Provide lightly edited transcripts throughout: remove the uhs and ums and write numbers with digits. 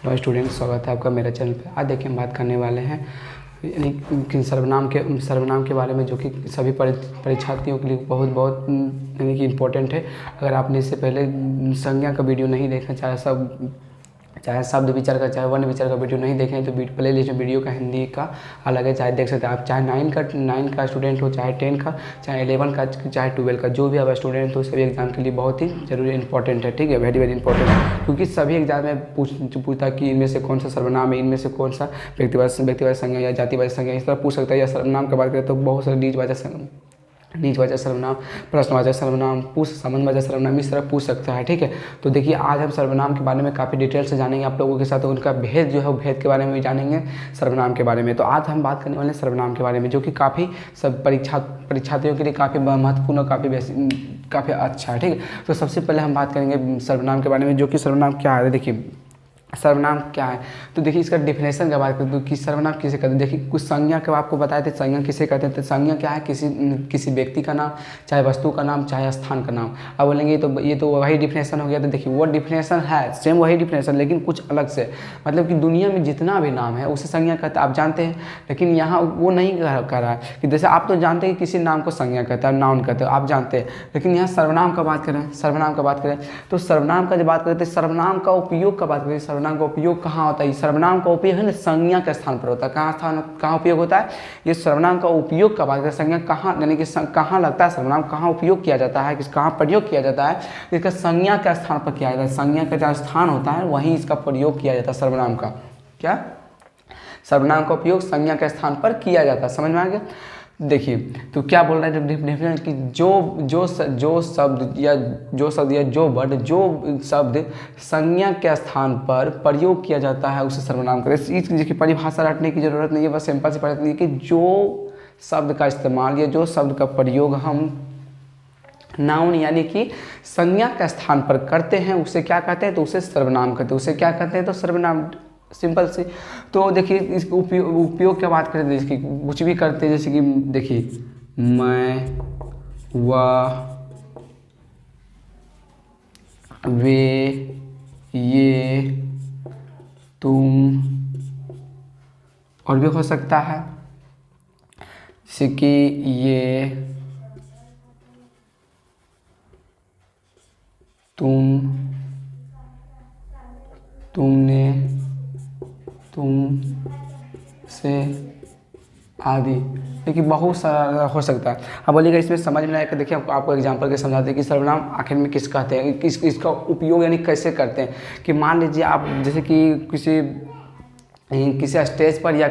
Hello student, स्वागत है आपका मेरे चैनल पे। आज देखिए हम बात करने वाले हैं यानी कि सर्वनाम के बारे में, जो कि सभी परीक्षार्थियों के लिए बहुत बहुत यानी कि इम्पोर्टेंट है। अगर आपने इससे पहले संज्ञा का वीडियो नहीं देखा, चाहे शब्द विचार का, चाहे वर्ण विचार का वीडियो नहीं देखें तो प्ले लिस्ट में वीडियो का हिंदी का अलग है, चाहे देख सकते हैं आप। चाहे 9 का स्टूडेंट हो, चाहे 10 का, चाहे 11 का, चाहे 12 का, जो भी आप स्टूडेंट हो, सभी एग्जाम के लिए बहुत ही जरूरी इंपॉर्टेंट है। ठीक है, वेरी वेरी इंपॉर्टेंट है, क्योंकि सभी एग्जाम में पूछता कि इनमें से कौन सा सर्वनाम है, इनमें से कौन सा व्यक्तिवाचक संज्ञा या जातिवाचक संज्ञा, इस तरह पूछ सकता है। या सर्वनाम की बात करें तो बहुत सारे नीचवाचक सर्वनाम, प्रश्नवाचक सर्वनाम, संबंधवाचक सर्वनाम, इस तरह पूछ सकता है। ठीक है, तो देखिए आज हम सर्वनाम के बारे में काफ़ी डिटेल से जानेंगे आप लोगों के साथ, उनका भेद जो है वो भेद के बारे में भी जानेंगे, सर्वनाम के बारे में। तो आज हम बात करने वाले हैं सर्वनाम के बारे में, जो कि काफ़ी सब परीक्षार्थियों के लिए काफ़ी महत्वपूर्ण और काफ़ी अच्छा है। ठीक है, तो सबसे पहले हम बात करेंगे सर्वनाम के बारे में, जो कि सर्वनाम क्या है। देखिए सर्वनाम क्या है, तो देखिए इसका डिफिनेशन का बात करें तो कि सर्वनाम किसे कहते हैं। देखिए कुछ संज्ञा के आपको बताए थे, संज्ञा किसे कहते हैं। तो संज्ञा क्या है, किसी व्यक्ति का नाम, चाहे वस्तु का नाम, चाहे स्थान का नाम। अब बोलेंगे तो ये तो वही डिफिनेशन हो गया। तो देखिए वो डिफिनेशन है सेम वही डिफिनेशन, लेकिन कुछ अलग से, मतलब कि दुनिया में जितना भी नाम है उसे संज्ञा कहते हैं, आप जानते हैं। लेकिन यहाँ वो नहीं कह रहा है कि जैसे आप तो जानते हैं कि किसी नाम को संज्ञा कहते हैं, नाउन कहते हैं, आप जानते हैं। लेकिन यहाँ सर्वनाम का बात करें, तो सर्वनाम का जब बात करते हैं, सर्वनाम का उपयोग का बात करें, सर्वनाम का उपयोग कहाँ होता है। सर्वनाम का उपयोग है ना संज्ञा के स्थान पर होता है। कहाँ उपयोग होता है, ये सर्वनाम का उपयोग का बात करें। संज्ञा कहाँ, यानी कि कहाँ लगता है सर्वनाम, कहाँ उपयोग किया जाता है, कहाँ प्रयोग किया जाता है, इसका संज्ञा के स्थान पर किया जाता है। संज्ञा का जहाँ स्थान होता है वहीं इसका प्रयोग किया जाता है सर्वनाम का। क्या, सर्वनाम का उपयोग संज्ञा के स्थान पर किया जाता है। समझ में आ गया। देखिए तो क्या बोल रहा है डेफिनेशन कि जो शब्द या जो वर्ड, जो शब्द संज्ञा के स्थान पर प्रयोग किया जाता है उसे सर्वनाम करें। इस चीज़ की परिभाषा रटने की जरूरत नहीं है, बस सिंपल सी पढ़नी है कि जो शब्द का इस्तेमाल या जो शब्द का प्रयोग हम नाउन यानी कि संज्ञा के स्थान पर करते हैं उसे क्या कहते हैं, तो उसे सर्वनाम कहते हैं। उसे क्या कहते हैं, तो सर्वनाम, सिंपल सी। तो देखिए इसको उपयोग की बात करें तो इसकी कुछ भी करते हैं, जैसे कि देखिए मैं, वह, वे, ये, तुम, और भी हो सकता है जैसे कि ये, तुम, तुमने, तुम से, आदि। देखिए बहुत सारा हो सकता है। अब बोलिएगा इसमें समझ में आएगा। देखिए आपको एग्जांपल के समझाते हैं कि सर्वनाम आखिर में किस कहते हैं, इसका उपयोग यानी कैसे करते हैं। कि मान लीजिए आप जैसे कि किसी स्टेज पर या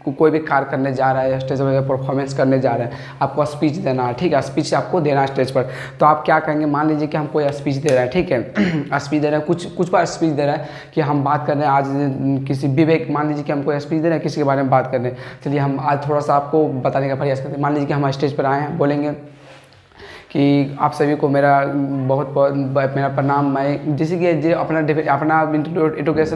कोई भी कार्य करने जा रहा है, स्टेज पर परफॉर्मेंस करने जा रहे हैं, आपको स्पीच देना है। ठीक है, स्पीच आपको देना है स्टेज पर, तो आप क्या कहेंगे। मान लीजिए कि हम कोई स्पीच दे रहे हैं, ठीक है स्पीच दे रहे हैं, कुछ पर स्पीच दे रहा है कि हम बात कर रहे हैं आज किसी विवेक, मान लीजिए कि हम कोई स्पीच दे रहे हैं किसी के बारे में बात कर रहे हैं। चलिए हम आज थोड़ा सा आपको बताने का प्रयास करते हैं। मान लीजिए कि हम स्टेज पर आए हैं, बोलेंगे कि आप सभी को मेरा मेरा प्रणाम। मैं जैसे कि अपना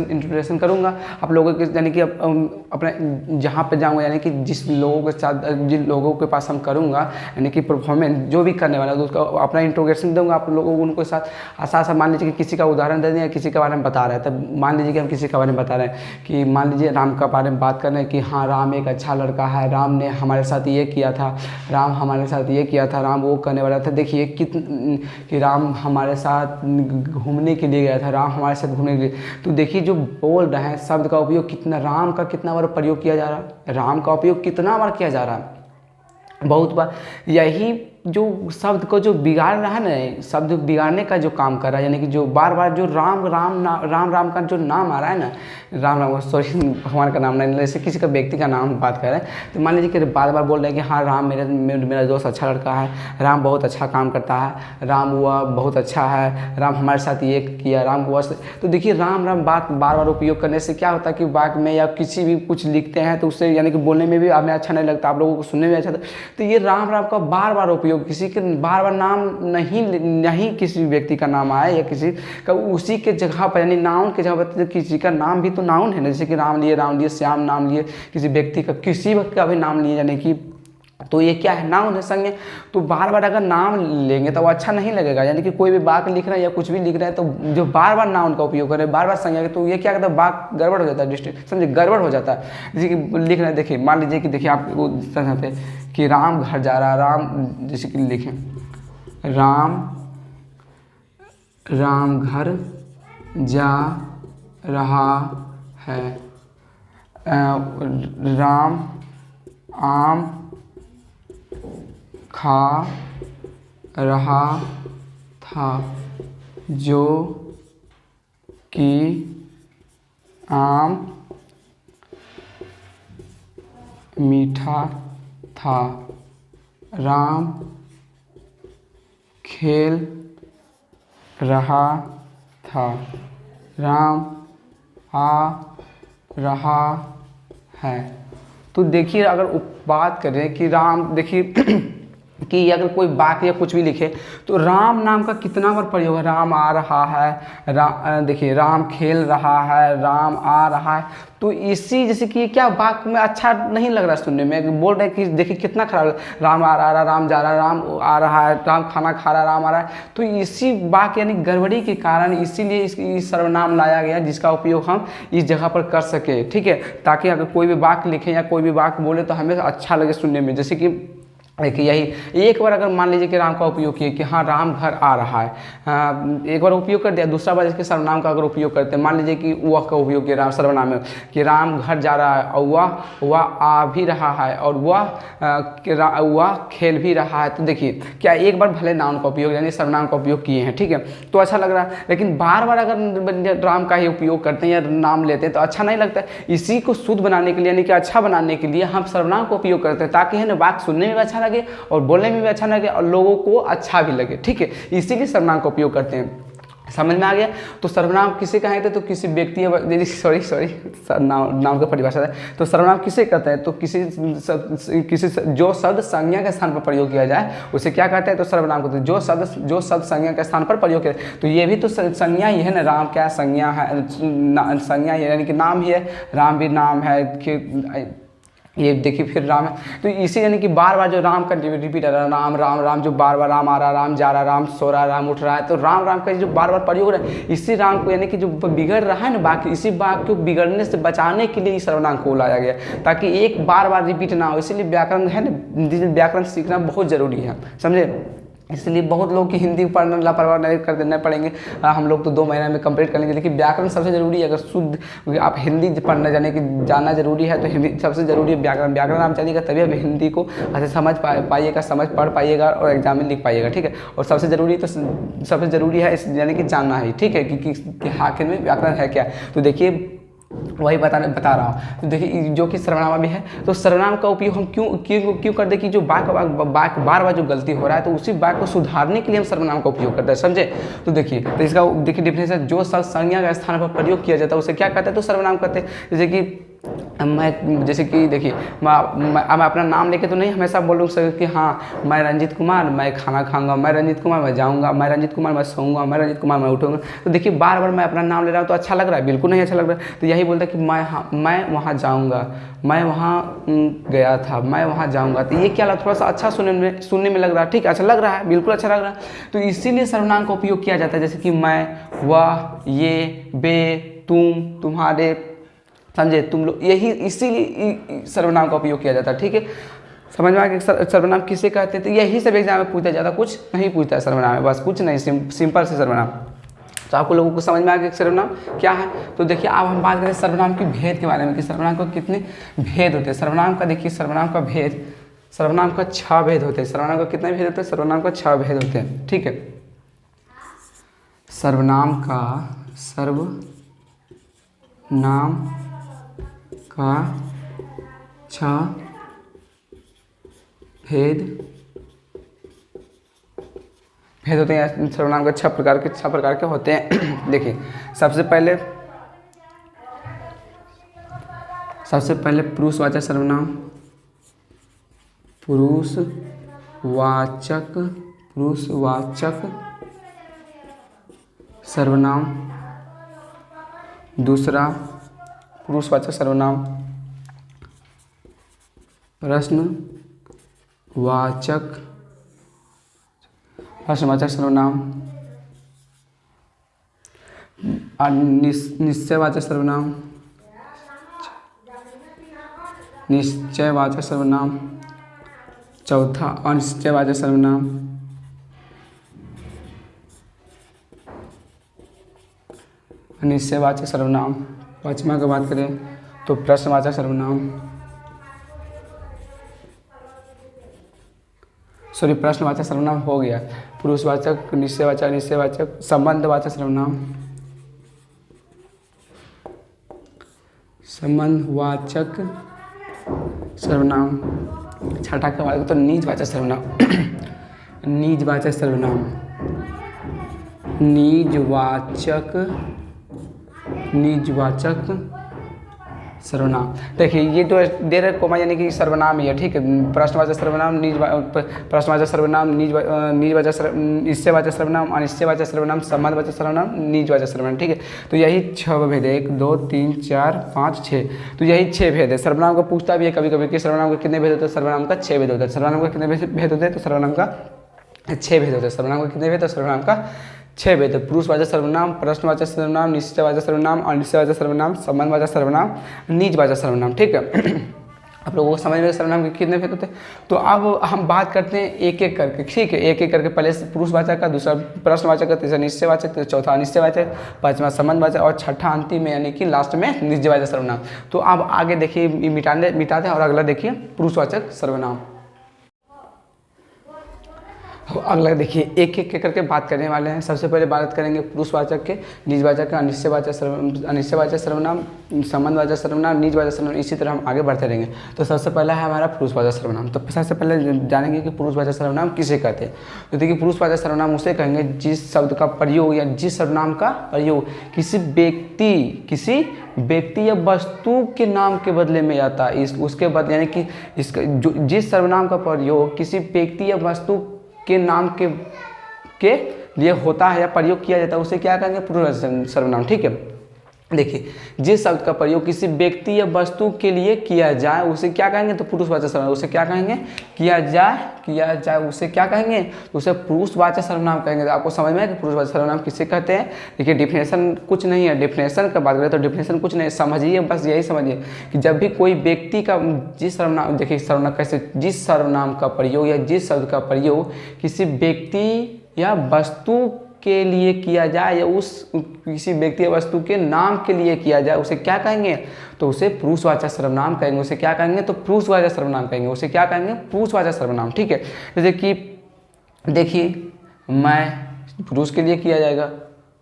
इंट्रोडक्शन करूँगा आप लोगों के, यानी कि अपना जहाँ पे जाऊँगा, यानी कि जिन लोगों के पास हम करूँगा, यानी कि परफॉर्मेंस जो भी करने वाला है तो उसका अपना इंट्रोडक्शन दूँगा आप लोगों को, उनको साथ मान लीजिए कि किसी का उदाहरण दे दें या किसी के बारे में बता रहा है। तब मान लीजिए कि हम किसी के बारे में बता रहे हैं कि मान लीजिए राम के बारे में बात कर रहे हैं कि हाँ राम एक अच्छा लड़का है, राम ने हमारे साथ ये किया था, राम हमारे साथ ये किया था, राम वो करने वाला था। देखिए कि राम हमारे साथ घूमने के लिए गया था, राम हमारे साथ घूमने के लिए। तो देखिए जो बोल रहे हैं शब्द का उपयोग कितना, राम का कितना बार प्रयोग किया जा रहा है, राम का उपयोग कितना बार किया जा रहा है, बहुत बार। यही जो शब्द को जो बिगाड़ रहा है ना, शब्द बिगाड़ने का जो काम कर रहा है, यानी कि जो बार बार जो राम का जो नाम आ रहा है ना, राम सॉरी भगवान का नाम नहीं, जैसे किसी का व्यक्ति का नाम बात कर रहे हैं, तो मान लीजिए कि बार बार बोल रहे हैं कि हाँ राम मेरा दोस्त अच्छा लड़का है, राम बहुत अच्छा काम करता है, राम वह बहुत अच्छा है, राम हमारे साथ ये किया, राम वह। तो देखिए राम बात बार बार उपयोग करने से क्या होता है कि वाक्य में या किसी भी कुछ लिखते हैं तो उससे यानी कि बोलने में भी हमें अच्छा नहीं लगता, आप लोगों को सुनने में अच्छा लगता। तो ये राम का बार बार उपयोग, किसी के बार बार नाम नहीं किसी व्यक्ति का नाम आए या किसी का उसी के जगह पर, यानी नाउन के जगह पर किसी का नाम भी तो नाउन है ना, जैसे कि राम लिए, श्याम नाम लिए, किसी व्यक्ति का किसी का भी नाम लिए, यानी कि तो ये क्या है, नाउन है, संज्ञा। तो बार बार अगर नाम लेंगे तो वो अच्छा नहीं लगेगा, यानी कि कोई भी वाक्य लिख रहे हैं या कुछ भी लिख रहे हैं तो जो बार बार नाउन का उपयोग करें, बार बार संज्ञा के, तो ये क्या कहता है, वाक्य गड़बड़ हो जाता है, डिस्ट्रिक्ट समझे, गड़बड़ हो जाता है। जैसे कि लिख रहे हैं, देखिए मान लीजिए कि देखिए आप वो समझते कि राम घर जा रहा है, राम जैसे कि लिखें राम घर जा रहा है, राम आम खा रहा था, जो कि आम मीठा था, राम खेल रहा था, राम आ रहा है। तो देखिए अगर बात करें कि राम, देखिए कि अगर कोई वाक्य या कुछ भी लिखे तो राम नाम का कितना बार प्रयोग है, राम आ रहा है, देखिए राम खेल रहा है, राम आ रहा है। तो इसी जैसे कि क्या वाक्य में अच्छा नहीं लग रहा सुनने में, बोल रहे हैं कि देखिए कितना खराब, राम आ रहा है, राम जा रहा है, राम आ रहा है, राम खाना खा रहा है, राम आ रहा है। तो इसी वाक्य यानी गड़बड़ी के कारण इसीलिए इस सर्वनाम लाया गया, जिसका उपयोग हम इस जगह पर कर सके, ठीक है, ताकि अगर कोई भी वाक्य लिखें या कोई भी वाक्य बोले तो हमें अच्छा लगे सुनने में। जैसे कि देखिए यही एक बार अगर मान लीजिए कि राम का उपयोग किए कि हाँ राम घर आ रहा है, एक बार उपयोग कर दिया, दूसरा बार इसके सर्वनाम का अगर उपयोग करते हैं, मान लीजिए कि वह का उपयोग किया राम सर्वनाम में कि राम घर जा रहा है और वह आ भी रहा है और वह खेल भी रहा है। तो देखिए क्या एक बार भले नाउन का उपयोग यानी सर्वनाम का उपयोग किए हैं, ठीक है, तो अच्छा लग रहा है, लेकिन बार बार अगर राम का ही उपयोग करते हैं या नाम लेते हैं तो अच्छा नहीं लगता। इसी को शुद्ध बनाने के लिए यानी कि अच्छा बनाने के लिए हम सर्वनाम का उपयोग करते हैं, ताकि है ना वाक्य सुनने में अच्छा लगे और बोलने में भी अच्छा लगे और लोगों को अच्छा भी लगे, ठीक है, इसीलिए सर्वनाम का उपयोग करते हैं। समझ में आ गया। तो सर्वनाम किसे कहते हैं, तो किसी व्यक्ति सॉरी नाम का परिभाषा है। तो सर्वनाम किसे कहते हैं, तो किसी जो शब्द संज्ञा के स्थान पर प्रयोग किया जाए उसे क्या कहते हैं, तो सर्वनाम कहते हैं। जो शब्द संज्ञा के स्थान पर प्रयोग किया, तो ये भी तो संज्ञा ही है ना, राम क्या संज्ञा है, संज्ञा यानी कि नाम ही है, राम भी नाम है, ये देखिए फिर राम है। तो इसी यानी कि बार बार जो राम का रिपीट है, राम राम राम, जो बार बार राम आ रहा, राम जा रहा, राम सो रहा, राम उठ रहा है, तो राम राम का जो बार बार प्रयोग हो रहा है, इसी राम को यानी कि जो बिगड़ रहा है ना बाकी, इसी बात को बिगड़ने से बचाने के लिए इस सर्वनाम को लाया गया, ताकि एक बार बार रिपीट ना हो। इसीलिए व्याकरण है ना, व्याकरण सीखना बहुत जरूरी है, समझे। इसलिए बहुत लोग की हिंदी पढ़ना लापरवाह नहीं कर देना पड़ेंगे, हम लोग तो 2 महीने में कंप्लीट कर लेंगे, लेकिन व्याकरण सबसे जरूरी है। अगर शुद्ध आप हिंदी पढ़ना जानना जरूरी है, तो हिंदी सबसे जरूरी है। व्याकरण आप जानिएगा तभी आप हिंदी को अच्छे समझ पाइएगा, पढ़ पाइएगा और एग्जाम में लिख पाइएगा, ठीक है। और सबसे ज़रूरी है यानी कि जानना है, ठीक है, कि आखिर में व्याकरण है क्या। तो देखिए वही बता रहा हूँ। तो देखिए जो कि सर्वनाम भी है, तो सर्वनाम का उपयोग हम क्यों करते हैं कि जो बार बार जो गलती हो रहा है, तो उसी बात को सुधारने के लिए हम सर्वनाम का उपयोग करते हैं, समझे। तो देखिए इसका डिफिनेशन, जो शब्द संज्ञा के स्थान पर प्रयोग किया जाता है उसे क्या कहते हैं, तो सर्वनाम कहते हैं। जैसे कि देखिए मैं अपना नाम लेके तो नहीं हमेशा बोल सकते कि हाँ मैं रंजीत कुमार मैं खाना खाऊंगा, मैं रंजीत कुमार मैं जाऊंगा, मैं रंजीत कुमार मैं सोऊंगा, मैं रंजीत कुमार मैं उठूंगा। तो देखिए बार बार मैं अपना नाम ले रहा हूँ तो अच्छा लग रहा है, बिल्कुल नहीं अच्छा लग रहा है। तो यही बोलता है कि मैं वहाँ जाऊँगा, मैं वहाँ गया था, मैं वहाँ जाऊँगा। तो ये क्या लगा, थोड़ा सा अच्छा सुनने में लग रहा है, ठीक है, अच्छा लग रहा है, बिल्कुल अच्छा लग रहा है। तो इसीलिए सर्वनाम का उपयोग किया जाता है, जैसे कि मैं, वह, ये, वे, तुम, तुम्हारे, समझे, तुम लोग, यही इसीलिए सर्वनाम का उपयोग किया जाता है, ठीक है। समझ में आ गया सर्वनाम किसे कहते हैं। तो यही सब एग्जाम में पूछा जाता, कुछ नहीं पूछता है सर्वनाम में, बस कुछ नहीं, सिंपल से सर्वनाम। तो आपको लोगों को समझ में आ गया सर्वनाम क्या है। तो देखिए अब हम बात करें सर्वनाम के भेद के बारे में कि सर्वनाम का कितने भेद होते हैं। सर्वनाम का देखिए, सर्वनाम का 6 भेद होते हैं। सर्वनाम का कितने भेद होते हैं, सर्वनाम का 6 भेद होते हैं, ठीक है। सर्वनाम का 6 भेद होते हैं। सर्वनाम के 6 प्रकार के होते हैं। देखिए सबसे पहले पुरुषवाचक सर्वनाम, पुरुषवाचक सर्वनाम। दूसरा पुरुषवाचक सर्वनाम वाचक प्रश्नवाचक सर्वनाम, निश्चयवाचक सर्वनाम, निश्चयवाचक सर्वनाम, चौथा अनिश्चयवाचक सर्वनाम, अनिश्चयवाचक सर्वनाम। पाँचवा की बात करें तो प्रश्नवाचक सर्वनाम, प्रश्नवाचक सर्वनाम हो गया। पुरुषवाचक, निश्चयवाचक, अनिश्चयवाचक, संबंधवाचक सर्वनाम, संबंधवाचक सर्वनाम। छठा के बाद तो निजवाचक सर्वनाम, निजवाचक सर्वनाम, निजवाचक सर्वनाम। देखिए ये तो दे रहे कोमा यानी कि सर्वनाम ही है, ठीक है। प्रश्नवाचक सर्वनाम, प्रश्नवाचक सर्वनाम, निश्चयवाचक सर्वनाम, अनिश्चयवाचक सर्वनाम, संबंधवाचक सर्वनाम, निजवाचक सर्वनाम, ठीक है। तो यही 6 भेद है, 1 2 3 4 5 6, तो यही 6 भेद है। सर्वनाम को पूछता भी है कभी कभी कि सर्वनाम का कितने भेद होते हैं, सर्वनाम का 6 भेद होता है। सर्वनाम का कितने भेद होते हैं, तो सर्वनाम का 6 भेद होते हैं। सर्वनाम का कितने भेद, तो सर्वनाम का 6 भेद है। पुरुषवाचक सर्वनाम, प्रश्नवाचक सर्वनाम, निश्चयवाचक सर्वनाम, अनिश्चयवाचक सर्वनाम, संबंधवाचक सर्वनाम, निजवाचक सर्वनाम, ठीक है। आप लोगों को समझ में सर्वनाम के कितने भेद होते हैं। तो अब हम बात करते हैं एक एक करके, ठीक है। एक एक करके, पहले पुरुषवाचक का, दूसरा प्रश्नवाचक का, तीसरा निश्चयवाचक, चौथा अनिश्चयवाचक, पांचवा संबंधवाचक और छठा अंतिम में यानी कि लास्ट में निजवाचक सर्वनाम। तो अब आगे देखिए मिटाते हैं और अगला देखिए पुरुषवाचक सर्वनाम। अगला देखिए एक एक करके बात करने वाले हैं। सबसे पहले बात करेंगे पुरुषवाचक के, निजवाचक के, अनिश्चयवाचक सर्वनाम, संबंधवाचक सर्वनाम, निजवाचक सर्वनाम, इसी तरह हम आगे बढ़ते रहेंगे। तो सबसे पहला है हमारा पुरुषवाचक सर्वनाम। तो सबसे पहले जानेंगे कि पुरुषवाचक सर्वनाम किसे कहते हैं। तो देखिए पुरुषवाचक सर्वनाम उसे कहेंगे जिस शब्द का प्रयोग या जिस सर्वनाम का प्रयोग किसी व्यक्ति या वस्तु के नाम के बदले में आता है। उसके बदले यानी कि इसका जिस सर्वनाम का प्रयोग किसी व्यक्ति या वस्तु के नाम के लिए होता है या प्रयोग किया जाता है उसे क्या कहेंगे, पुरुषवाचक सर्वनाम, ठीक है। देखिए जिस शब्द का प्रयोग किसी व्यक्ति या वस्तु के लिए किया जाए उसे क्या कहेंगे, तो पुरुषवाचक सर्वनाम। उसे क्या कहेंगे, किया जाए उसे क्या कहेंगे, तो उसे पुरुषवाचक सर्वनाम कहेंगे। तो आपको समझ में है कि पुरुषवाचक सर्वनाम किसे कहते हैं। देखिए डिफिनेशन कुछ नहीं है, डिफिनेशन का बात करें तो डिफिनेशन कुछ नहीं, समझिए बस यही समझिए कि जब भी कोई व्यक्ति का जिस सर्वनाम, देखिए सर्वनाम कैसे, जिस सर्वनाम का प्रयोग या जिस शब्द का प्रयोग किसी व्यक्ति या वस्तु के लिए किया जाए या उस किसी व्यक्ति या वस्तु के नाम के लिए किया जाए उसे क्या कहेंगे, तो उसे पुरुषवाचक सर्वनाम कहेंगे। उसे क्या कहेंगे, तो पुरुषवाचक सर्वनाम कहेंगे। उसे क्या कहेंगे, पुरुषवाचक सर्वनाम, ठीक है। जैसे कि देखिए मैं पुरुष के लिए किया जाएगा,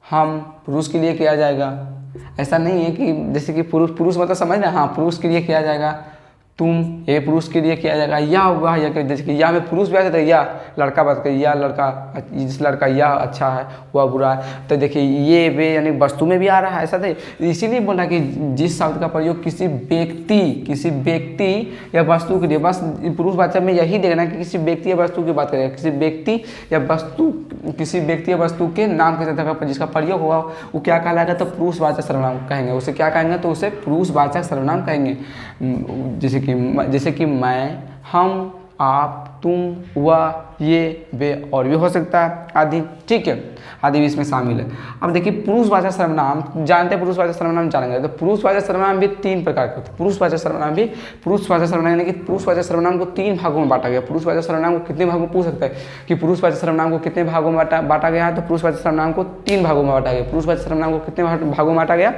हम पुरुष के लिए किया जाएगा। ऐसा नहीं है कि जैसे कि पुरुष मतलब समझ ना, हाँ पुरुष के लिए किया जाएगा, तुम ये पुरुष के लिए किया जाएगा, या हुआ या जैसे कि या में पुरुष भी आ जाता है, या लड़का बात करिए, या लड़का, जिस लड़का या अच्छा है वह बुरा है। तो देखिए ये वे यानी वस्तु में भी आ रहा है, ऐसा था। इसीलिए बोला कि जिस शब्द का प्रयोग किसी व्यक्ति या वस्तु के लिए, बस पुरुषवाचक में यही देखना कि किसी व्यक्ति या वस्तु की बात करेगा, किसी व्यक्ति या वस्तु के नाम के साथ जिसका प्रयोग हुआ वो क्या कहलाएगा, तो पुरुषवाचक सर्वनाम कहेंगे। उसे क्या कहेंगे, तो उसे पुरुषवाचक सर्वनाम कहेंगे। जैसे कि मैं, हम, आप, तुम, वह, ये, वे और भी हो सकता है आदि, ठीक है, आदि भी इसमें शामिल है। अब देखिए पुरुषवाचक सर्वनाम जानते हैं, पुरुषवाचक सर्वनाम जानेंगे। तो पुरुषवाचक सर्वनाम भी 3 प्रकार के होते हैं। पुरुषवाचक सर्वनाम यानी कि पुरुषवाचक सर्वनाम को 3 भागों में बांटा गया। पुरुषवाचक सर्वनाम को कितने भागों में पूछ सकते हैं कि पुरुषवाचक सर्वनाम को कितने भागों में बांटा गया है, तो पुरुषवाचक सर्वनाम को 3 भागों में बांटा गया। पुरुषवाचक सर्वनाम को कितने भागों में बांटा गया,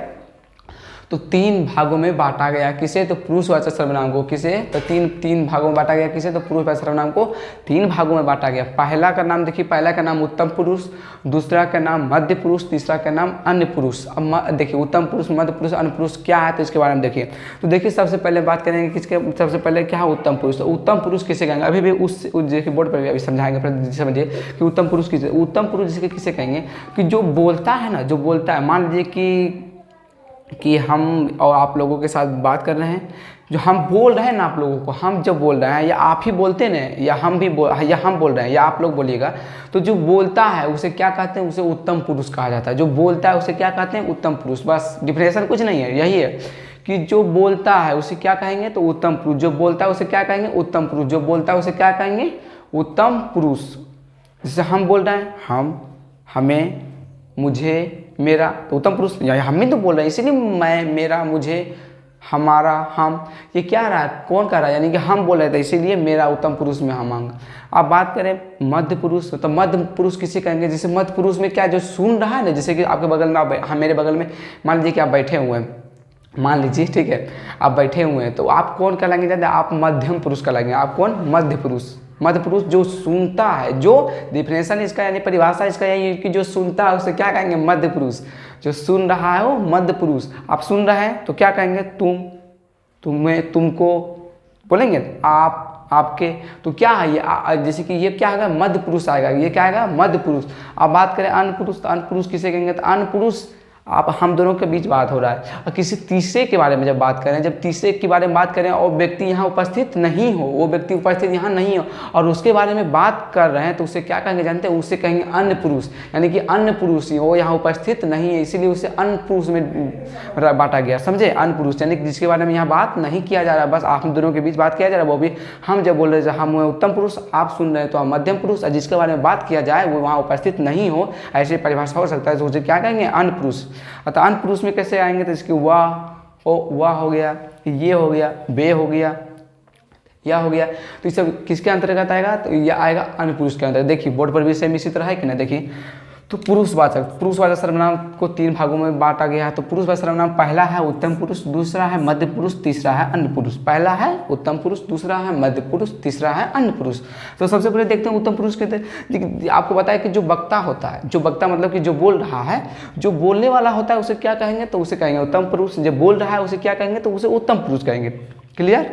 तो 3 भागों में बांटा गया। किसे, तो पुरुषवाचक सर्वनाम को। किसे, तो तीन भागों में बांटा गया। किसे, तो पुरुषवाचक सर्वनाम को 3 भागों में बांटा गया। पहला का नाम देखिए, पहला का नाम उत्तम पुरुष, दूसरा का नाम मध्य पुरुष, तीसरा का नाम अन्य पुरुष। अब देखिए उत्तम पुरुष, मध्य पुरुष, अन्य पुरुष क्या है, तो इसके बारे में देखिए। तो देखिए सबसे पहले बात करेंगे किसके, सबसे पहले क्या है उत्तम पुरुष। तो उत्तम पुरुष किसे कहेंगे, अभी भी उस देखिए बोर्ड पर भी अभी समझाएंगे, समझिए कि उत्तम पुरुष किसे, उत्तम पुरुष जिसके किसे कहेंगे कि जो बोलता है ना, जो बोलता है, मान लीजिए कि हम और आप लोगों के साथ बात कर रहे हैं, जो हम बोल रहे हैं ना आप लोगों को, हम जब बोल रहे हैं या आप ही बोलते हैं ना, या हम बोल रहे हैं या आप लोग बोलिएगा, तो जो बोलता है उसे क्या कहते हैं, उसे उत्तम पुरुष कहा जाता है। जो बोलता है उसे क्या कहते हैं, उत्तम पुरुष। बस डिफिनेशन कुछ नहीं है, यही है कि जो बोलता है उसे क्या कहेंगे, तो उत्तम पुरुष। जो बोलता है उसे क्या कहेंगे, उत्तम पुरुष। जो बोलता है उसे क्या कहेंगे, उत्तम पुरुष। जैसे हम बोल रहे हैं, हम, हमें, मुझे, मेरा, तो उत्तम पुरुष हम ही तो बोल रहे हैं, इसीलिए मैं, मेरा, मुझे, हमारा, हम, ये क्या रहा है, कौन कर रहा है, यानी कि हम बोल रहे थे, इसीलिए मेरा उत्तम पुरुष में हम आएंगे। अब बात करें मध्य पुरुष, तो मध्य पुरुष किसे कहेंगे, जैसे मध्य पुरुष में क्या, जो सुन रहा है ना, जैसे कि आपके बगल में आप, मेरे बगल में मान लीजिए कि आप बैठे हुए हैं, मान लीजिए, ठीक है, आप बैठे हुए हैं, तो आप कौन कहलाएंगे, जानते हैं, आप मध्यम पुरुष कहलाएंगे। आप कौन, मध्य पुरुष। मध्य पुरुष जो सुनता है, जो डिफिनेशन इसका यानी परिभाषा इसका यही है कि जो सुनता है उसे क्या कहेंगे, मध्य पुरुष। जो सुन रहा है वो मध्य पुरुष। आप सुन रहे हैं तो क्या कहेंगे, तुम, तुम्हें, तुमको बोलेंगे, आप, आपके, तो क्या है ये, जैसे कि ये क्या आएगा, मध्य पुरुष आएगा, ये क्या आएगा, मध्य पुरुष। अब बात करें अन्य पुरुष, तो अन्य पुरुष किसे कहेंगे, तो अन्य पुरुष आप, हम दोनों के बीच बात हो रहा है। और किसी तीसरे के बारे में जब बात करें, जब तीसरे के बारे में बात करें और व्यक्ति यहाँ उपस्थित नहीं हो, वो व्यक्ति उपस्थित यहाँ नहीं हो और उसके बारे में बात कर रहे हैं, तो उसे क्या कहेंगे जानते हैं, उसे कहेंगे अन्य पुरुष। यानी कि अन्य पुरुष ही वो यहाँ उपस्थित नहीं है, इसीलिए उसे अन्य पुरुष में बांटा गया, समझे। अन्य पुरुष यानी कि जिसके बारे में यहाँ बात नहीं किया जा रहा, बस आप दोनों के बीच बात किया जा रहा है, वो भी हम जब बोल रहे हैं हम उत्तम पुरुष, आप सुन रहे हैं तो हम मध्यम पुरुष, और जिसके बारे में बात किया जाए वो वहाँ उपस्थित नहीं हो, ऐसी परिभाषा हो सकता है, तो उसे क्या कहेंगे, अन्य पुरुष। अतः अन्य पुरुष में कैसे आएंगे, तो इसकी वाह, ओ वाह हो गया, ये हो गया, बे हो गया, या हो गया, तो ये सब किसके अंतर्गत आएगा, तो यह आएगा अन्य पुरुष के अंतर्गत। देखिए बोर्ड पर भी सेम इसी तरह है कि ना, देखिए तो पुरुषवाचक सर्वनाम को 3 भागों में बांटा गया है। तो पुरुषवाचक सर्वनाम पहला है उत्तम पुरुष, दूसरा है मध्य पुरुष, तीसरा है अन्य पुरुष। पहला है उत्तम पुरुष, दूसरा है मध्य पुरुष, तीसरा है अन्य पुरुष। तो सबसे पहले देखते हैं उत्तम पुरुष के। आपको बताया कि जो वक्ता होता है, जो वक्ता मतलब कि जो बोल रहा है, जो बोलने वाला होता है उसे क्या कहेंगे, तो उसे कहेंगे उत्तम पुरुष। जो बोल रहा है उसे क्या कहेंगे, तो उसे उत्तम पुरुष कहेंगे। क्लियर,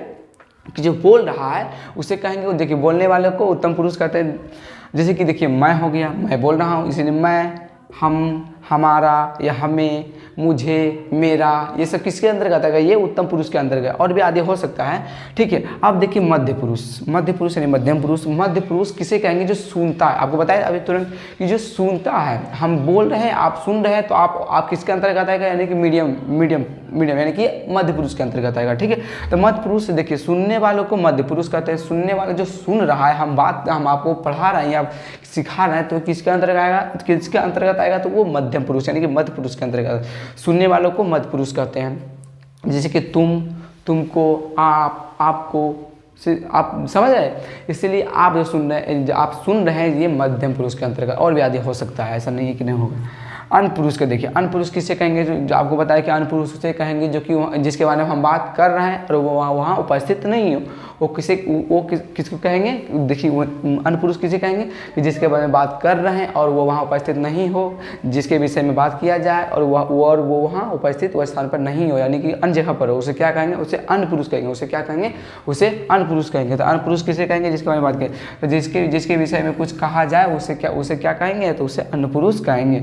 कि जो बोल रहा है उसे कहेंगे, देखिए बोलने वाले को उत्तम पुरुष कहते हैं। जैसे कि देखिए मैं हो गया, मैं बोल रहा हूँ, इसलिए मैं, हम, हमारा या हमें, मुझे, मेरा, ये सब किसके अंतर्गत आएगा, ये उत्तम पुरुष के अंतर्गत। और भी आदि हो सकता है, ठीक है। अब देखिए मध्य पुरुष, मध्य पुरुष यानी मध्यम पुरुष। मध्य पुरुष किसे कहेंगे, जो सुनता है। आपको बताया अभी तुरंत कि जो सुनता है, हम बोल रहे हैं, आप सुन रहे हैं, तो आप किसके अंतर्गत आएगा, यानी कि मीडियम यानी कि मध्य पुरुष के अंतर्गत आएगा, ठीक है। तो मध्य पुरुष देखिए, सुनने वालों को मध्य पुरुष कहते हैं। सुनने वाले जो सुन रहा है, हम आपको पढ़ा रहे हैं या सिखा रहे हैं, तो किसके अंतर्गत आएगा, किसके अंतर्गत आएगा, तो वो मध्यम पुरुष यानी कि मध्य पुरुष के अंतर्गत। सुनने वालों को मध्य पुरुष कहते हैं। जैसे कि तुम, तुमको, आप, आपको, आप समझ आए। इसलिए आप जो सुन रहे हैं ये मध्यम पुरुष के अंतर्गत। और भी आदि हो सकता है, ऐसा नहीं है कि नहीं होगा। अन्य पुरुष के देखिए, अन्य पुरुष किससे कहेंगे, जो आपको बताया कि अन्य पुरुष से कहेंगे जो कि जिसके बारे में हम बात कर रहे हैं और वो वहाँ उपस्थित नहीं हो, वो किसको कहेंगे। देखिए अन्य पुरुष किसे कहेंगे, कि जिसके बारे में बात कर रहे हैं और वो वहाँ उपस्थित नहीं हो, जिसके विषय में बात किया जाए और वो वहाँ उपस्थित वह स्थान पर नहीं हो, यानी कि अन्य जगह पर हो, उसे क्या कहेंगे, उसे अन्य पुरुष कहेंगे। उसे क्या कहेंगे, उसे अन्य पुरुष कहेंगे। तो अन्य पुरुष किसे कहेंगे, जिसके बारे में बात करें, तो जिसके विषय में कुछ कहा जाए उसे क्या कहेंगे, तो उसे अन्य पुरुष कहेंगे,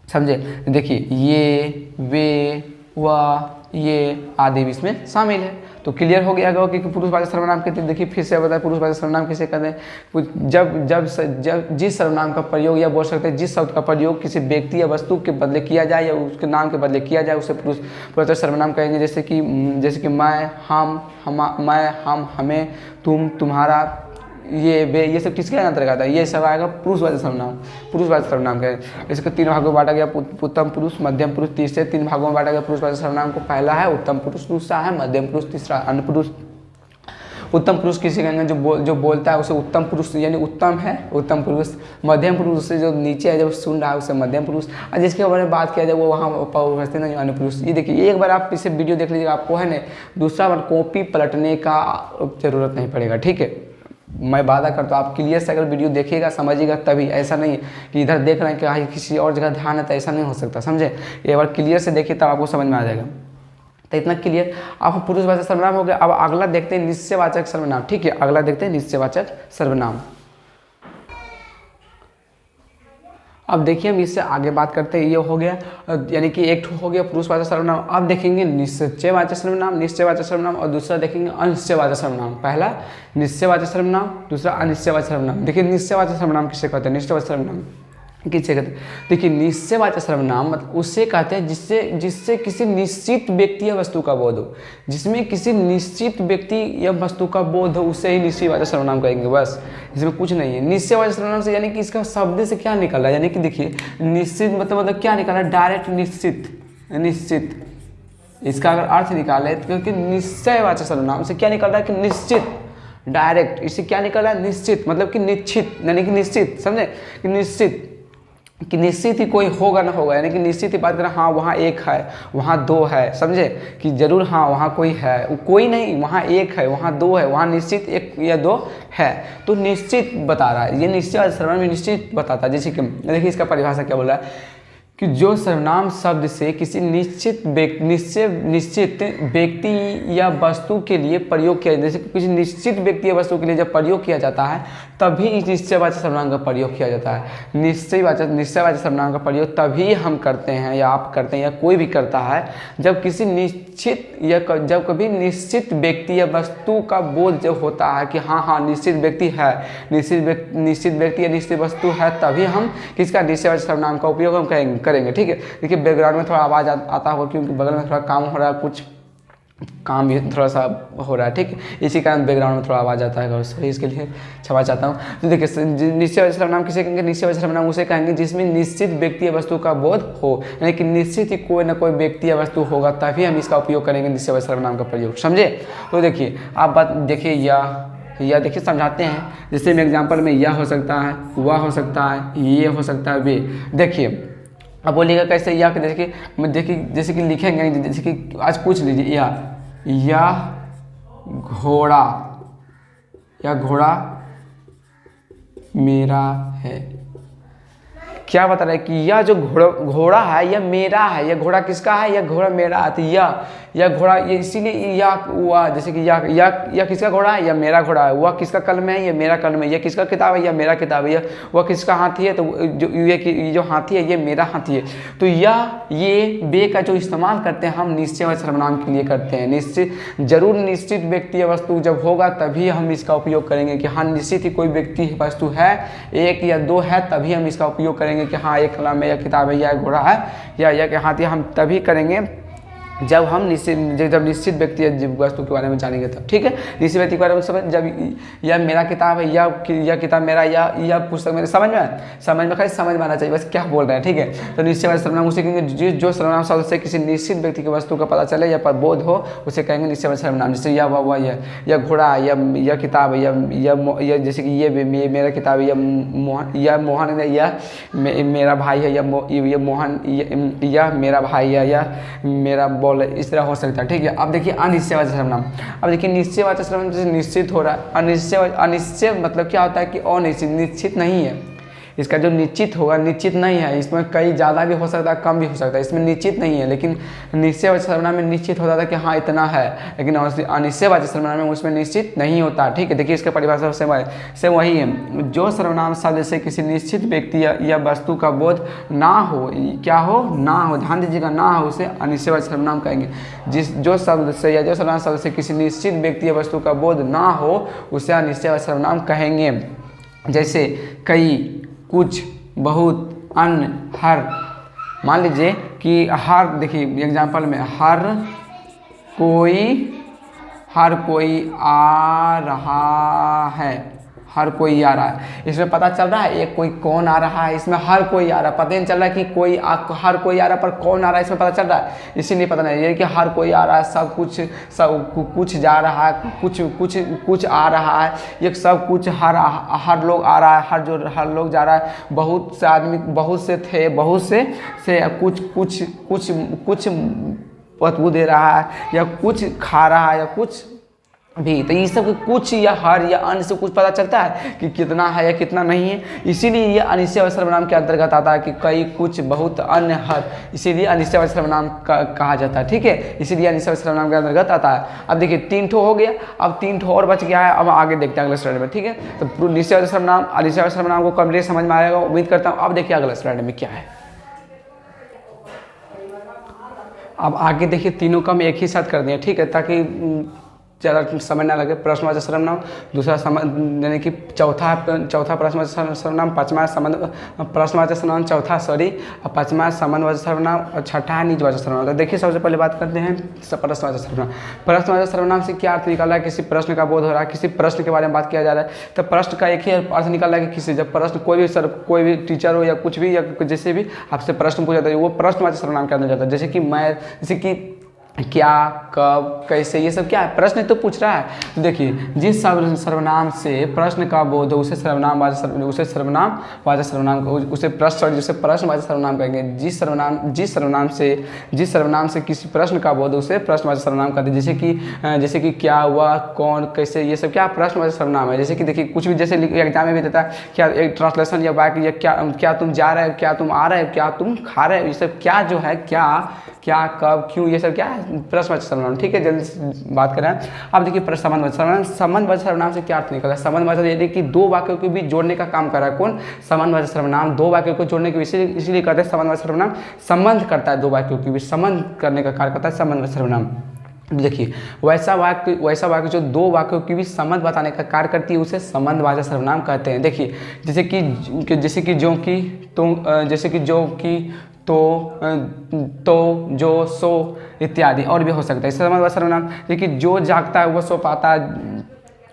समझे। देखिए ये, वे, वह, ये आदि भी इसमें शामिल है। तो क्लियर हो गया कि पुरुषवाचक सर्वनाम के। देखिए फिर से बताया पुरुषवाचक सर्वनाम किसे कहते हैं, जब जिस सर्वनाम का प्रयोग, या बोल सकते हैं जिस शब्द का प्रयोग किसी व्यक्ति या वस्तु के बदले किया जाए या उसके नाम के बदले किया जाए, उसे पुरुषवाचक सर्वनाम कहेंगे। जैसे कि मैं, हम, हमें, तुम, तुम्हारा, ये सब किसके अंतर्गत है, ये सब आएगा पुरुषवाचक सर्वनाम। पुरुषवाचक सर्वनाम के इसको 3 भागों में बांटा गया, उत्तम पुरुष, मध्यम पुरुष, तीसरे 3 भागों में बांटा गया पुरुषवाचक सर्वनाम को। पहला है उत्तम पुरुष, दूसरा है मध्यम पुरुष, तीसरा अन्य पुरुष। उत्तम पुरुष किसे कहेंगे, जो बोलता है उसे उत्तम पुरुष यानी उत्तम है, उत्तम पुरुष। मध्यम पुरुष उससे जो नीचे है, जब सुन रहा है उसे मध्यम पुरुष। और जिसके बारे में बात किया जाए वो वहाँ उपस्थित नहीं, अन्य पुरुष। ये देखिए एक बार आप इसे वीडियो देख लीजिएगा, आपको है ना दूसरा बार कॉपी पलटने का जरूरत नहीं पड़ेगा, ठीक है। मैं वादा करता हूँ आप क्लियर से अगर वीडियो देखिएगा, समझिएगा, तभी। ऐसा नहीं कि इधर देख रहे हैं कि किसी और जगह ध्यान है, तो ऐसा नहीं हो सकता, समझे। एक बार क्लियर से देखिए तब आपको समझ में आ जाएगा। तो इतना क्लियर। अब पुरुषवाचक सर्वनाम हो गया। अब अगला देखते हैं निश्चयवाचक सर्वनाम, ठीक है। अगला देखते हैं निश्चयवाचक सर्वनाम। अब देखिए हम इससे आगे बात करते हैं। ये हो गया, यानी कि एक हो गया पुरुषवाचक सर्वनाम। अब देखेंगे निश्चयवाचक सर्वनाम, निश्चयवाचक सर्वनाम, और दूसरा देखेंगे अनिश्चयवाचक सर्वनाम। पहला निश्चयवाचक सर्वनाम, दूसरा अनिश्चयवाचक सर्वनाम। देखिए निश्चयवाचक सर्वनाम किसे कहते हैं, निश्चयवाचक सर्वनाम किसे कहते हैं? देखिए निश्चयवाचक सर्वनाम मतलब उसे कहते हैं जिससे जिससे किसी निश्चित व्यक्ति या वस्तु का बोध हो, जिसमें किसी निश्चित व्यक्ति या वस्तु का बोध हो, उसे ही निश्चयवाचक सर्वनाम कहेंगे। बस इसमें कुछ नहीं है। निश्चयवाचक सर्वनाम से यानी कि इसका शब्द से क्या निकल रहा है, यानी कि देखिए निश्चित मतलब क्या निकल रहा है, डायरेक्ट निश्चित, निश्चित इसका अगर अर्थ निकाले तो क्योंकि निश्चयवाचक सर्वनाम से क्या निकल रहा है कि निश्चित, डायरेक्ट इससे क्या निकल रहा है निश्चित, मतलब कि निश्चित यानी कि निश्चित, समझे कि निश्चित, कि निश्चित ही कोई होगा ना होगा, यानी कि निश्चित ही बात करें, हाँ वहाँ एक है, वहाँ दो है, समझे कि जरूर हाँ वहाँ कोई है, कोई नहीं वहाँ एक है, वहाँ दो है, वहाँ निश्चित एक या दो है, तो निश्चित बता रहा है। ये निश्चय सर्वनाम में निश्चित बताता है। जैसे कि देखिए इसका परिभाषा क्या बोल रहा है कि जो सर्वनाम शब्द से किसी निश्चित व्यक्ति या वस्तु के लिए प्रयोग किया, जैसे किसी निश्चित व्यक्ति या वस्तु के लिए जब प्रयोग किया जाता है तभी इस निश्चयवाचक सर्वनाम का प्रयोग किया जाता है। निश्चयवाचक सर्वनाम का प्रयोग तभी हम करते हैं या आप करते हैं या कोई भी करता है जब किसी निश्चित या जब कभी निश्चित व्यक्ति या वस्तु का बोध जब होता है कि हाँ हाँ निश्चित व्यक्ति है, निश्चित व्यक्ति या निश्चित वस्तु है, तभी हम किसका निश्चयवाचक सर्वनाम का उपयोग हम करेंगे। ठीक है, देखिए बैकग्राउंड में थोड़ा आवाज़ आता होगा क्योंकि बगल में थोड़ा काम हो रहा है, कुछ काम भी थोड़ा सा हो रहा है। ठीक है, इसी कारण बैकग्राउंड में थोड़ा आवाज़ आता है, सही इसके लिए क्षमा चाहता हूँ। तो देखिए निश्चयवाचक सर्वनाम किसे कहेंगे, निश्चयवाचक सर्वनाम उसे कहेंगे जिसमें निश्चित व्यक्ति या वस्तु का बोध हो, यानी कि निश्चित ही कोई ना कोई व्यक्ति या वस्तु होगा तभी हम इसका उपयोग करेंगे निश्चयवाचक सर्वनाम का प्रयोग, समझे। तो देखिए आप बात देखिए या देखिए समझाते हैं। जैसे में एग्जाम्पल में यह हो सकता है, वह हो सकता है, ये हो सकता है, वे। देखिए अब बोलिएगा कैसे, या जैसे कि लिखेंगे, जैसे कि आज पूछ लीजिए या घोड़ा, या घोड़ा मेरा है। क्या बता रहा है कि यह जो घोड़ा है यह मेरा है, यह घोड़ा किसका है, यह घोड़ा मेरा है। तो यह घोड़ा ये इसीलिए वह, जैसे कि यह किसका घोड़ा है, यह मेरा घोड़ा है। वह किसका कलम है, यह मेरा कलम है। यह किसका किताब है, यह मेरा किताब है। वह किसका हाथी है, तो जो हाथी है ये मेरा हाथी है। तो ये बे का जो इस्तेमाल करते हैं हम निश्चयवाचक सर्वनाम के लिए करते हैं। निश्चित व्यक्ति या वस्तु जब होगा तभी हम इसका उपयोग करेंगे कि हाँ निश्चित ही कोई व्यक्ति वस्तु है, एक या दो है, तभी हम इसका उपयोग करेंगे कि हाँ एक कलम है, या किताब है, या घोड़ा है, या हाथी। हम तभी करेंगे जब हम निश्चित व्यक्ति या वस्तु के बारे में जानेंगे तब। ठीक है, निश्चित व्यक्ति के बारे में समझ, जब यह मेरा किताब है, यह किताब मेरा, या पुस्तक मेरे, समझ में खाली समझ में आना चाहिए बस क्या बोल रहे हैं। ठीक है, तो निश्चयवाचक सर्वनाम उसे कहेंगे जो सर्वनाम शब्द से किसी निश्चित व्यक्ति की वस्तु का पता चले या पर बोध हो, उसे कहेंगे निश्चयवाचक सर्वनाम। जैसे यह घोड़ा, यह किताब, या जैसे कि ये मेरा किताब है, यह मोहन है, यह मेरा भाई है, यह मोहन, यह मेरा भाई है, यह मेरा इस तरह हो सकता है। ठीक है, अब देखिए अनिश्चयवाचक सर्वनाम। अब देखिए निश्चयवाचक सर्वनाम जैसे निश्चित हो रहा है, अनिश्चय मतलब क्या होता है कि अनिश्चित, निश्चित नहीं है। इसका जो निश्चित होगा निश्चित नहीं है, इसमें कई ज़्यादा भी हो सकता है, कम भी हो सकता है, इसमें निश्चित नहीं है। लेकिन निश्चयवाचक सर्वनाम में निश्चित होता था कि हाँ इतना है, लेकिन अनिश्चयवाचक सर्वनाम में उसमें निश्चित नहीं होता। ठीक है, देखिए इसका परिभाषा से वही है, जो सर्वनाम शब्द से किसी निश्चित व्यक्ति या वस्तु का बोध ना हो, क्या हो ना हो, ध्यान दीजिएगा, ना हो, उसे अनिश्चयवाचक सर्वनाम कहेंगे। जो शब्द से या जो सर्वनाम शब्द से किसी निश्चित व्यक्ति या वस्तु का बोध ना हो, उसे अनिश्चयवाचक सर्वनाम कहेंगे। जैसे कई, कुछ, बहुत, अन्य, हर। मान लीजिए कि हर, देखिए एग्जाम्पल में हर कोई आ रहा है, हर कोई आ रहा है। इसमें पता चल रहा है एक कोई कौन आ रहा है, इसमें हर कोई आ रहा है, पता नहीं चल रहा है कि हर कोई आ रहा है पर कौन आ रहा है इसमें पता चल रहा है, इसीलिए पता नहीं है कि हर कोई आ रहा है, सब कुछ जा रहा है, कुछ आ रहा है, ये सब कुछ, हर लोग आ रहा है, हर लोग जा रहा है, बहुत से आदमी, बहुत से थे, बहुत से कुछ बदबू दे रहा है, या कुछ खा रहा है, या कुछ भी। तो ये सब कुछ या हर या अन्य से कुछ पता चलता है कि कितना है या कितना नहीं है, इसीलिए ये अनिश्चयवाचक सर्वनाम के अंतर्गत आता है कि कई, कुछ, बहुत, अन्य, हर, इसीलिए अनिश्चयवाचक सर्वनाम कहा जाता है। ठीक है, इसीलिए अनिश्चयवाचक सर्वनाम के अंतर्गत आता है। अब देखिए 3 ठो हो गया, अब 3 ठो और बच गया है, अब आगे देखते हैं अगले स्लाइड में। ठीक है, तो निश्चयवाचक सर्वनाम, अनिश्चयवाचक सर्वनाम को कंप्लीट समझ में आएगा उम्मीद करता हूँ। अब देखिए अगले स्लाइड में क्या है। अब आगे देखिए तीनों का हम एक ही साथ कर दें, ठीक है, ताकि ज़्यादा समय ना लगे प्रश्नवाचक सर्वनाम, दूसरा यानी कि चौथा प्रश्नवाचक सर्वनाम, पाँचवा प्रश्नवाचक सर्वनाम, चौथा और पाँचवा संबंधवाचक सर्वनाम और छठा निजवाचक सर्वनाम। तो देखिए सबसे पहले बात करते हैं प्रश्नवाचक सर्वनाम। प्रश्नवाचक सर्वनाम से क्या अर्थ निकल रहा है? किसी प्रश्न का बोध हो रहा है, किसी प्रश्न के बारे में बात किया जा रहा है, तो प्रश्न का एक ही अर्थ निकल रहा है कि किसी जब प्रश्न कोई भी टीचर हो या कुछ भी या जैसे भी आपसे प्रश्न पूछा जाता है वो प्रश्नवाचक सर्वनाम के अंदर जाता है। जैसे कि क्या, कब, कैसे, ये सब क्या है? प्रश्न तो पूछ रहा है। तो देखिए जिस सर्वनाम से प्रश्न का बोध हो उसे प्रश्नवाचक सर्वनाम कहेंगे। जिस सर्वनाम से किसी प्रश्न का बोध हो उसे प्रश्नवाचक सर्वनाम कहते हैं। जैसे कि क्या हुआ, कौन, कैसे, ये सब क्या प्रश्नवाचक सर्वनाम है। जैसे कि देखिए कुछ भी जैसे एग्जाम में भी देता है क्या एक ट्रांसलेशन या वाक्य या क्या तुम जा रहे हो, क्या तुम आ रहे हो, क्या तुम खा रहे हो, ये सब क्या जो है क्या कब क्यों, ये सब क्या है? प्रश्नवाचक सर्वनाम। ठीक है, जल्दी से बात करें। अब देखिए संबंधवाचक सर्वनाम। संबंधवाचक सर्वनाम से क्या अर्थ निकला है? संबंधवाचक यानी कि दो वाक्यों के बीच जोड़ने का काम कर रहा है। कौन? संबंधवाचक सर्वनाम। दो वाक्यों को जोड़ने के इसीलिए कहते हैं संबंधवाचक सर्वनाम। संबंध करता है दो वाक्यों के बीच, संबंध करने का कार्य करता है संबंधवाचक सर्वनाम। देखिए वैसा वाक्य जो दो वाक्यों की भी संबंध बताने का कार्य करती है उसे संबंधवाचक सर्वनाम कहते हैं। देखिए जैसे कि जो कि, तो, जो, सो इत्यादि और भी हो सकता है। संबंधवाचक सर्वनाम देखिए जो जागता है वो सो पाता है,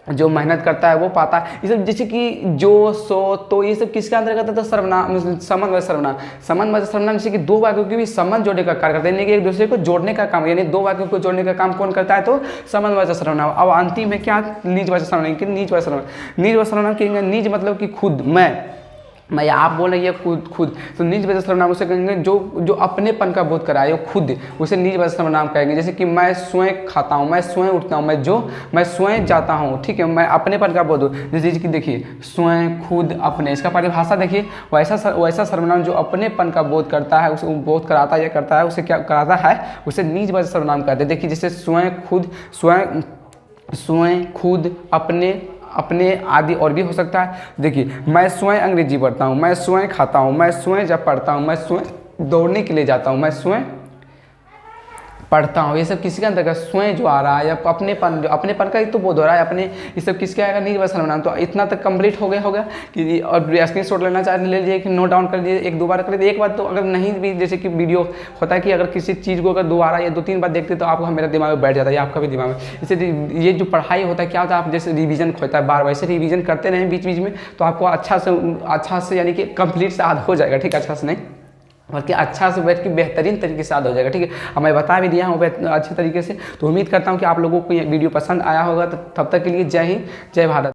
जो मेहनत करता है वो पाता है। ये सब जैसे कि जो, सो, तो ये सब किसके अंतर्गत है? तो संबंधवाचक सर्वनाम। संबंधवाचक सर्वनाम जैसे कि दो वाक्यों के भी संबंध जोड़ने का कार्य करते हैं, यानी कि एक दूसरे को जोड़ने का काम, यानी दो वाक्यों को जोड़ने का काम कौन करता है? तो संबंधवाचक सर्वनाम। अब अंतिम है क्या? निजवाचक सर्वनाम। निजवाचक सर्वनाम कहेंगे निज मतलब कि खुद, मैं आप बोल रही है खुद तो निजवाचक सर्वनाम उसे कहेंगे जो अपनेपन का बोध कराए, खुद, उसे निजवाचक सर्वनाम कहेंगे। जैसे कि मैं स्वयं खाता हूँ, मैं स्वयं उठता हूँ, मैं स्वयं जाता हूँ। ठीक है, मैं अपनेपन का बोध, जैसे कि देखिए स्वयं, खुद, अपने, इसका परिभाषा देखिए वैसा सर्वनाम जो अपनेपन का बोध करता है, उसे बोध कराता है या करता है, उसे क्या कराता है? उसे निजवाचक सर्वनाम कहते हैं। देखिए जैसे स्वयं, खुद, अपने आदि और भी हो सकता है। देखिए मैं स्वयं अंग्रेजी पढ़ता हूँ, मैं स्वयं खाता हूँ, मैं स्वयं जब पढ़ता हूँ, मैं स्वयं दौड़ने के लिए जाता हूँ, मैं स्वयं पढ़ता हूँ। ये सब किसी के अंदर स्वयं जो आ रहा है या अपनेपन का ही तो बोध हो रहा है अपने, ये सब किसके आएगा? निजवाचक सर्वनाम। तो इतना तक कंप्लीट हो गया कि और स्क्रीनशॉट लेना चाहे ले लीजिए, कि नोट डाउन कर लीजिए, एक दो बार कर लीजिए। एक बार तो अगर नहीं भी, जैसे कि वीडियो होता है कि अगर किसी चीज़ को अगर दोबारा या 2-3 बार देखते तो आपको मेरा दिमाग में बैठ जाता है, आपका भी दिमाग में। इससे ये जो पढ़ाई होता है क्या होता है, आप जैसे रिवीजन होता है बार बार, ऐसे रिवीजन करते रहें बीच में, तो आपको अच्छा से यानी कि कंप्लीट से याद हो जाएगा। ठीक है, अच्छा से नहीं बल्कि अच्छा से बैठ के बेहतरीन तरीके से याद हो जाएगा। ठीक है, अब मैं बता भी दिया हूँ अच्छे तरीके से। तो उम्मीद करता हूँ कि आप लोगों को ये वीडियो पसंद आया होगा। तो तब तक के लिए जय हिंद, जय भारत।